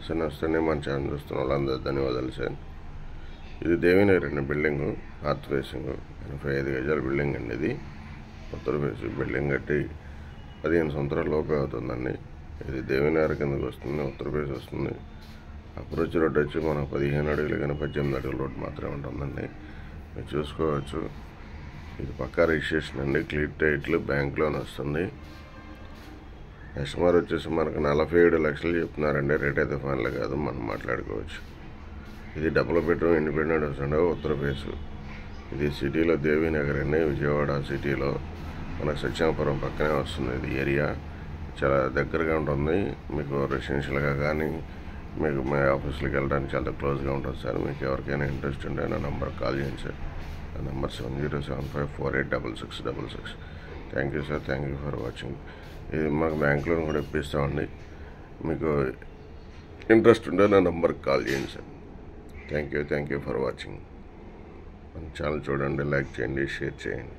Sir నమస్తే, మన channel చూస్తున్న వాళ్ళందరూ ధన్యవాదాలు సార్. ఇది దేవినగర్ బిల్డింగ్, నార్త్ ఫేసింగ్ 85 గజాల బిల్డింగ్ అండి. ఇది ఉత్తర ఫేసింగ్ బిల్డింగ్ కట్టి 15 సంవత్సరాల లోపు అవుతుందండి. ఇది దేవినగర్ కిందకి వస్తుంది, ఉత్తర ఫేస్ వస్తుంది. అప్రోచ్ రోడ్ వచ్చి మనకు 15 అడుగులు కానీ 18 అడుగుల రోడ్ మాత్రమే ఉంటుందండి. మీరు చూసుకోవచ్చు. ఇది పక్కా రిజిస్ట్రేషన్ అండి, క్లియర్ టైటిల్, బ్యాంక్ లోన్ వస్తుంది. కస్టమర్ వచ్చేసి మనకు 47 లక్షలు చెప్తున్నారండి. రేట్ అయితే ఫైనల్ కాదు, మనం మాట్లాడుకోవచ్చు. ఇది డబుల్ బెడ్రూమ్ ఇండిపెండెంట్ హౌస్ అండి, ఉత్తర ఫేసు. ఇది సిటీలో దేవినగర్ అండి, విజయవాడ సిటీలో మనకు సత్యాపురం పక్కనే వస్తుంది. ఇది ఏరియా చాలా దగ్గరగా ఉంటుంది. మీకు రెసిడెన్షియల్గా కానీ మీకు మీ ఆఫీస్కి వెళ్ళడానికి చాలా క్లోజ్గా ఉంటుంది సార్. మీకు ఎవరికైనా ఇంట్రెస్ట్ ఉంటే నా నెంబర్ కాల్ చేయండి సార్. నా number 7075486666. Thank you sir, thank you for watching. ఇది మాకు బ్యాంక్ లోన్ కూడా ఇప్పిస్తామండి. మీకు ఇంట్రెస్ట్ ఉంటే నా నెంబర్కి కాల్ చేయండి sir. Thank you for watching. మన ఛానల్ చూడండి, లైక్ చేయండి, షేర్ చేయండి.